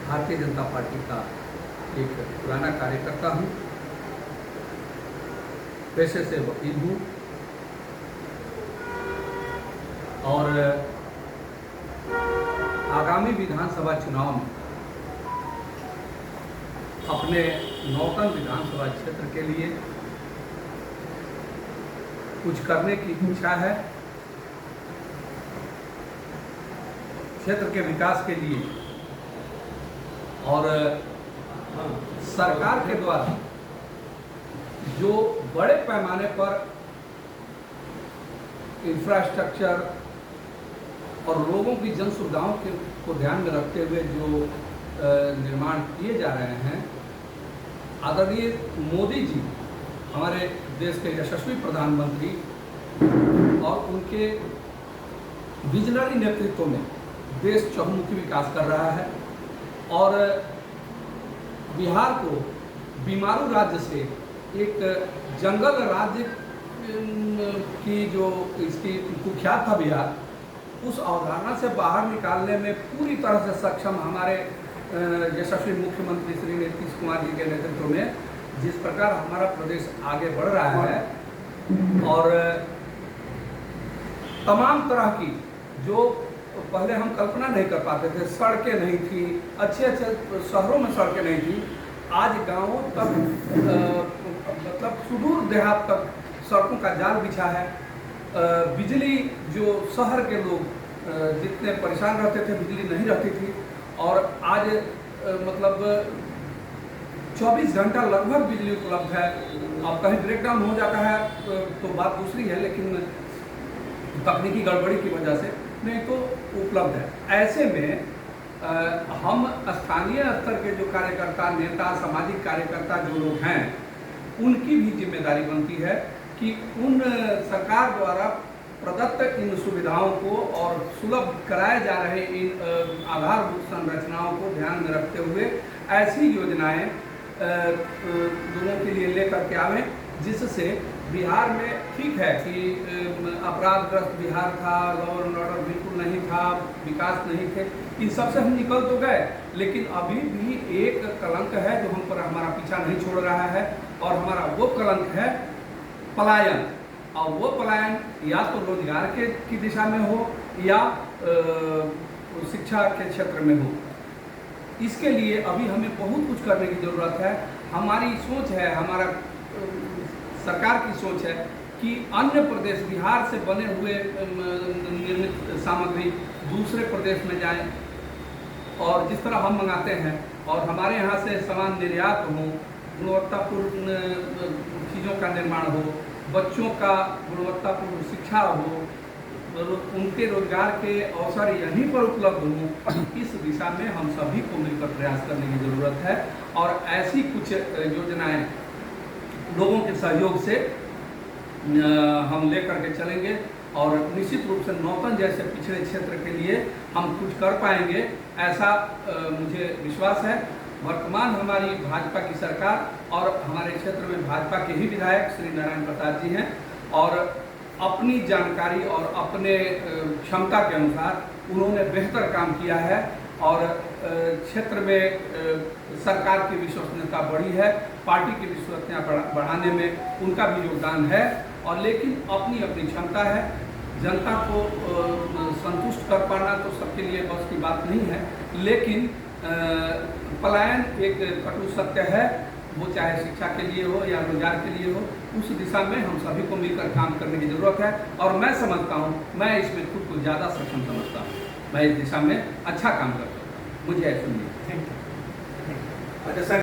Bharatiya Janata party का एक पुराना कार्यकर्ता हूँ, पेशे से वकील हूँ और आगामी विधानसभा चुनाव में अपने नौतन विधानसभा क्षेत्र के लिए कुछ करने की इच्छा है। क्षेत्र के विकास के लिए और सरकार के द्वारा जो बड़े पैमाने पर इंफ्रास्ट्रक्चर और लोगों की जन सुविधाओं को ध्यान में रखते हुए जो निर्माण किए जा रहे हैं, आदरणीय मोदी जी हमारे देश के यशस्वी प्रधानमंत्री और उनके विजनरी नेतृत्व में देश चहुमुखी विकास कर रहा है और बिहार को बीमारू राज्य से एक जंगल राज्य की जो इसकी कुख्यात था बिहार, उस अवधारणा से बाहर निकालने में पूरी तरह से सक्षम हमारे यशस्वी मुख्यमंत्री श्री नीतीश कुमार जी के नेतृत्व में जिस प्रकार हमारा प्रदेश आगे बढ़ रहा है और तमाम तरह की जो पहले हम कल्पना नहीं कर पाते थे, सड़कें नहीं थी, अच्छे शहरों में सड़कें नहीं थी, आज गांवों तक मतलब सुदूर देहात तक सड़कों का जाल बिछा है। बिजली जो शहर के लोग जितने परेशान रहते थे, बिजली नहीं रहती थी और आज मतलब 24 घंटा लगभग बिजली उपलब्ध है। अब कहीं ब्रेकडाउन हो जाता है तो बात दूसरी है, लेकिन तकनीकी गड़बड़ी की वजह से नहीं तो उपलब्ध है। ऐसे में हम स्थानीय स्तर के जो कार्यकर्ता, नेता, सामाजिक कार्यकर्ता जो लोग हैं, उनकी भी जिम्मेदारी बनती है कि उन सरकार द्वारा प्रदत्त इन सुविधाओं को और सुलभ कराए जा रहे इन आधारभूत संरचनाओं को ध्यान में रखते हुए ऐसी योजनाएं लोगों के लिए लेकर के आवें, जिससे बिहार में ठीक है कि अपराधग्रस्त बिहार था, लॉ एंड ऑर्डर बिल्कुल नहीं था, विकास नहीं थे, इन सब से हम निकल तो गए, लेकिन अभी भी एक कलंक है जो हम पर हमारा पीछा नहीं छोड़ रहा है और हमारा वो कलंक है पलायन। और वो पलायन या तो रोजगार की दिशा में हो या शिक्षा के क्षेत्र में हो। इसके लिए अभी हमें बहुत कुछ करने की ज़रूरत है। हमारी सोच है, हमारा सरकार की सोच है कि अन्य प्रदेश बिहार से बने हुए निर्मित सामग्री दूसरे प्रदेश में जाए और जिस तरह हम मंगाते हैं और हमारे यहाँ से सामान निर्यात हो, गुणवत्तापूर्ण चीज़ों का निर्माण हो, बच्चों का गुणवत्तापूर्ण शिक्षा हो, उनके रोजगार के अवसर यहीं पर उपलब्ध हों, इस दिशा में हम सभी को मिलकर प्रयास करने की ज़रूरत है। और ऐसी कुछ योजनाएं लोगों के सहयोग से हम लेकर के चलेंगे और निश्चित रूप से नौतन जैसे पिछड़े क्षेत्र के लिए हम कुछ कर पाएंगे, ऐसा मुझे विश्वास है। वर्तमान हमारी भाजपा की सरकार और हमारे क्षेत्र में भाजपा के ही विधायक श्री नारायण प्रसाद जी हैं और अपनी जानकारी और अपने क्षमता के अनुसार उन्होंने बेहतर काम किया है और क्षेत्र में सरकार की विश्वसनीयता बढ़ी है, पार्टी की विश्वसनीयता बढ़ाने में उनका भी योगदान है। और लेकिन अपनी अपनी क्षमता है, जनता को संतुष्ट कर पाना तो सबके लिए बस की बात नहीं है, लेकिन पलायन एक कटु सत्य है, वो चाहे शिक्षा के लिए हो या रोजगार के लिए हो, उस दिशा में हम सभी को मिलकर काम करने की ज़रूरत है। और मैं समझता हूँ, मैं इसमें खुद को ज़्यादा सक्षम समझता हूँ, मैं इस दिशा में अच्छा काम करता हूँ। मुझे ऐसा नहीं।